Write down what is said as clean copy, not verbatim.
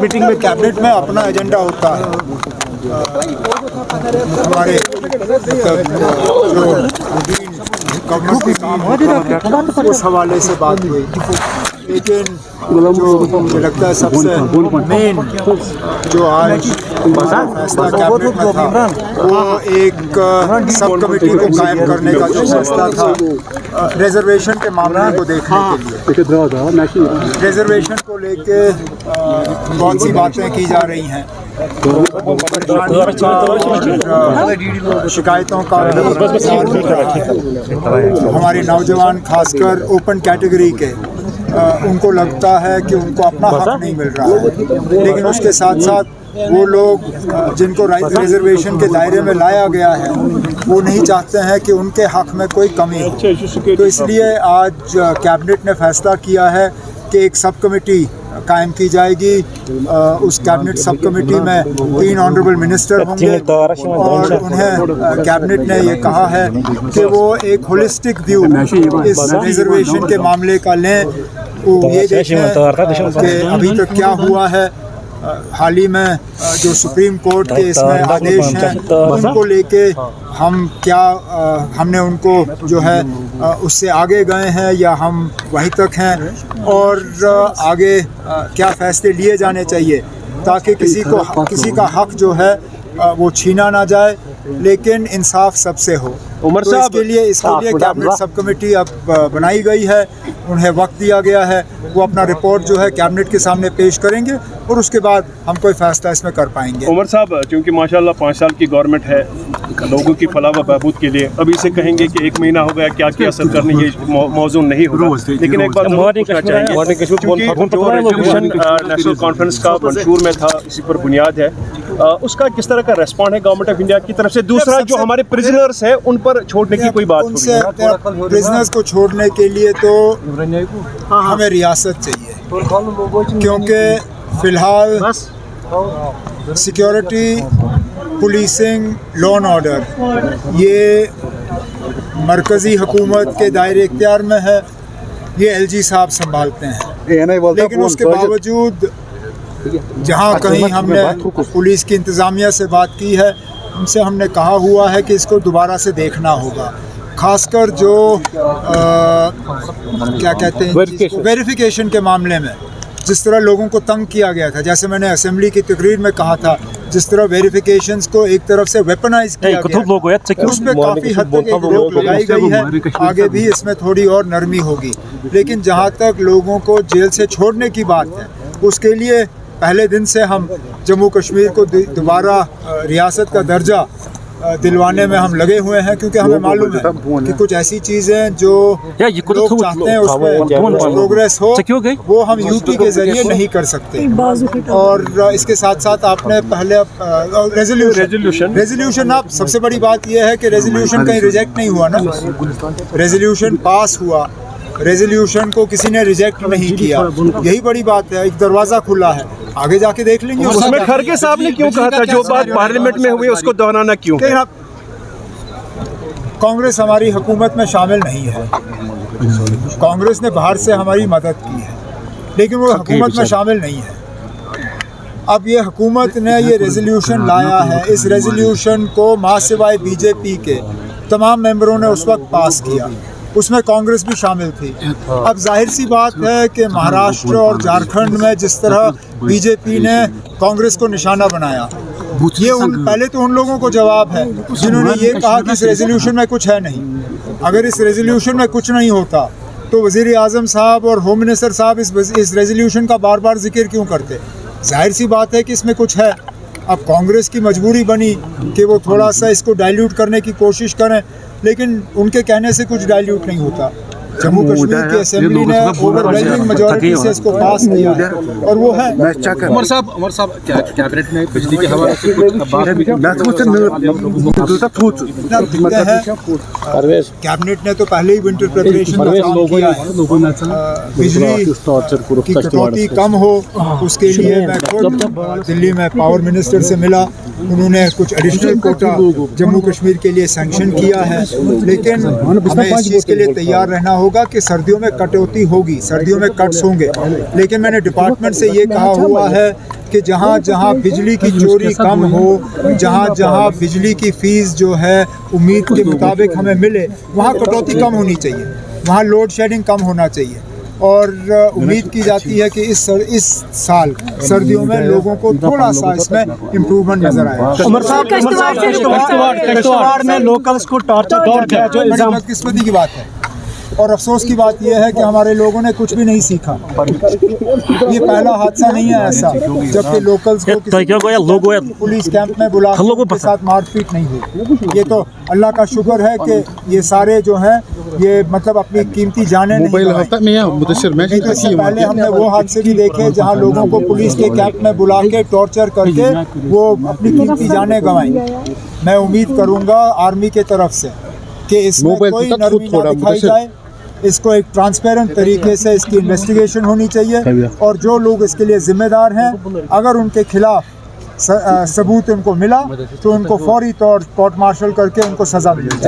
Meeting में cabinet में अपना एजेंडा होता है। हमारे जो गवर्नमेंट के काम होता है उस हवाले से बात हुई, लेकिन जो मुझे लगता है सबसे मेन जो आज फैसला कैबिनेट में था वो एक सब कमेटी को कायम करने का जो फैसला था रिजर्वेशन के मामले को देखने के लिए। रिजर्वेशन को लेके बहुत सी बातें की जा रही हैं, शिकायतों का हमारे नौजवान खासकर ओपन कैटेगरी के उनको लगता है कि उनको अपना हक नहीं मिल रहा है, लेकिन उसके साथ साथ वो लोग जिनको रिजर्वेशन के दायरे में लाया गया है वो नहीं चाहते हैं कि उनके हक में कोई कमी हो। तो इसलिए आज कैबिनेट ने फैसला किया है कि एक सब कमेटी कायम की जाएगी। उस कैबिनेट सब कमेटी में 3 ऑनरेबल मिनिस्टर होंगे और उन्हें कैबिनेट ने ये कहा है कि वो एक होलिस्टिक व्यू इस रिजर्वेशन के मामले का लें। वो ये देखें कि अभी तक क्या हुआ है, हाल ही में जो सुप्रीम कोर्ट के इसमें आदेश हैं उनको लेके हम क्या हमने उनको जो है उससे आगे गए हैं या हम वहीं तक हैं, और आगे क्या फैसले लिए जाने चाहिए ताकि किसी का हक जो है वो छीना ना जाए, लेकिन इंसाफ सबसे हो। उमर तो इसके लिए कैबिनेट सब कमेटी अब बनाई गई है, उन्हें वक्त दिया गया है, वो अपना रिपोर्ट जो है कैबिनेट के सामने पेश करेंगे और उसके बाद हम कोई फैसला इसमें कर पाएंगे। उमर साहब, क्योंकि माशाल्लाह 5 साल की गवर्नमेंट है लोगों की फलाह व बहबूद के लिए, अभी से कहेंगे कि 1 महीना हो गया क्या क्या असर करने ये मौजूद नहीं होगा, लेकिन एक बात नेशनल कॉन्फ्रेंस का मंशूर में था, इसी पर बुनियाद है, उसका किस तरह का रेस्पॉन्ड है गवर्नमेंट ऑफ इंडिया की तरफ से? दूसरा, जो हमारे प्रिजनर्स है उन पर छोड़ने की कोई बात उनसे प्रिजनर्स को छोड़ने के लिए तो हमें रियासत चाहिए, क्योंकि फिलहाल security, policing, law and order ये मरकज़ी हुकूमत के दायरे इख्तियार में है, ये एलजी साहब संभालते हैं। लेकिन उसके बावजूद जहाँ कहीं हमने पुलिस की इंतज़ामिया से बात की है, उनसे हमने कहा हुआ है कि इसको दोबारा से देखना होगा, खासकर जो क्या कहते हैं वेरिफिकेशन के मामले में जिस तरह लोगों को तंग किया गया था। जैसे मैंने असेंबली की तकरीर में कहा था, जिस तरह वेरिफिकेशंस को एक तरफ से वेपनाइज किया गया, उसमें काफ़ी हद तक एक रोक लगाई गई है। आगे भी इसमें थोड़ी और नरमी होगी, लेकिन जहाँ तक लोगों को जेल से छोड़ने की बात है, उसके लिए पहले दिन से हम जम्मू कश्मीर को दोबारा रियासत का दर्जा दिलवाने में हम लगे हुए हैं, क्योंकि हमें मालूम है कि कुछ ऐसी चीज़ें जो लोग चाहते हैं उसमें प्रोग्रेस हो, वो हम यूटी के ज़रिए नहीं कर सकते। और इसके साथ साथ आपने पहले रेजोल्यूशन आप सबसे बड़ी बात यह है कि रेजोल्यूशन कहीं रिजेक्ट नहीं हुआ ना, रेजोल्यूशन पास हुआ, रेजोल्यूशन को किसी ने रिजेक्ट नहीं किया, यही बड़ी बात है। एक दरवाज़ा खुला है, आगे जाके देख लेंगे। उसमें खड़गे साहब ने क्यों कहा था जो बात पार्लियामेंट में हुई उसको दोहराना क्यों? कांग्रेस हमारी हुकूमत में शामिल नहीं है, कांग्रेस ने बाहर से हमारी मदद की है, लेकिन वो हुकूमत में शामिल नहीं है। अब ये हुकूमत ने ये रेजोल्यूशन लाया है, इस रेजोल्यूशन को मां सिवाय बीजेपी के तमाम मेंबरों ने उस वक्त पास किया, उसमें कांग्रेस भी शामिल थी। अब जाहिर सी बात है कि महाराष्ट्र और झारखंड में जिस तरह बीजेपी ने कांग्रेस को निशाना बनाया, ये पहले तो उन लोगों को जवाब है जिन्होंने ये कहा कि इस रेजोल्यूशन में कुछ है नहीं। अगर इस रेजोल्यूशन में कुछ नहीं होता तो वज़ीर आज़म साहब और होम मिनिस्टर साहब इस रेजोल्यूशन का बार बार जिक्र क्यों करते? जाहिर सी बात है कि इसमें कुछ है। अब कांग्रेस की मजबूरी बनी कि वो थोड़ा सा इसको डाइल्यूट करने की कोशिश करें, लेकिन उनके कहने से कुछ डाइल्यूट नहीं होता। जम्मू कश्मीर की असेंबली ने ओवरवेलमिंग मेजॉरिटी से इसको पास किया है और वो है। उमर साहब कैबिनेट में बिजली के हवाले से कैबिनेट ने तो पहले ही विंटर प्रिपरेशन का काम किया है। बिजली की कटौती कम हो उसके लिए मैं खुद दिल्ली में पावर मिनिस्टर से मिला, उन्होंने कुछ एडिशनल कोटा जम्मू कश्मीर के लिए सैंक्शन किया है, लेकिन हमें इस चीज़ के लिए तैयार रहना होगा होगा कि सर्दियों में कटौती होगी, सर्दियों में कट्स होंगे, लेकिन मैंने डिपार्टमेंट से ये कहा हुआ है कि जहाँ जहाँ बिजली की चोरी कम हो, जहाँ जहाँ बिजली की फ़ीस जो है उम्मीद के मुताबिक हमें मिले, वहाँ कटौती कम होनी चाहिए, वहाँ लोड शेडिंग कम होना चाहिए। और उम्मीद की जाती है कि इस साल सर्दियों में लोगों को थोड़ा सा इसमें इम्प्रूवमेंट नजर आएगा। उमर साहब, किश्तवाड़ में लोकल्स को टॉर्चर किया जो इल्जाम, बदकिस्मती की बात है और अफसोस की बात यह है कि हमारे लोगों ने कुछ भी नहीं सीखा। ये पहला हादसा नहीं है ऐसा जबकि लोकल्स को पुलिस कैंप में बुला के साथ मारपीट नहीं हुई। ये तो अल्लाह का शुक्र है कि ये सारे जो हैं ये मतलब अपनी कीमती जानें नहीं तो इससे पहले हमने वो हादसे भी देखे जहाँ लोगों को पुलिस के कैंप में बुला के टॉर्चर करके वो अपनी कीमती जानें गंवाई। मैं उम्मीद करूँगा आर्मी के तरफ से कि इसमें कोई नरमी ना दिखाई जाए, इसको एक ट्रांसपेरेंट तरीके से इसकी इन्वेस्टिगेशन होनी चाहिए और जो लोग इसके लिए जिम्मेदार हैं अगर उनके खिलाफ सबूत उनको मिला तो उनको फौरी तौर कोर्ट मार्शल करके उनको सज़ा मिले।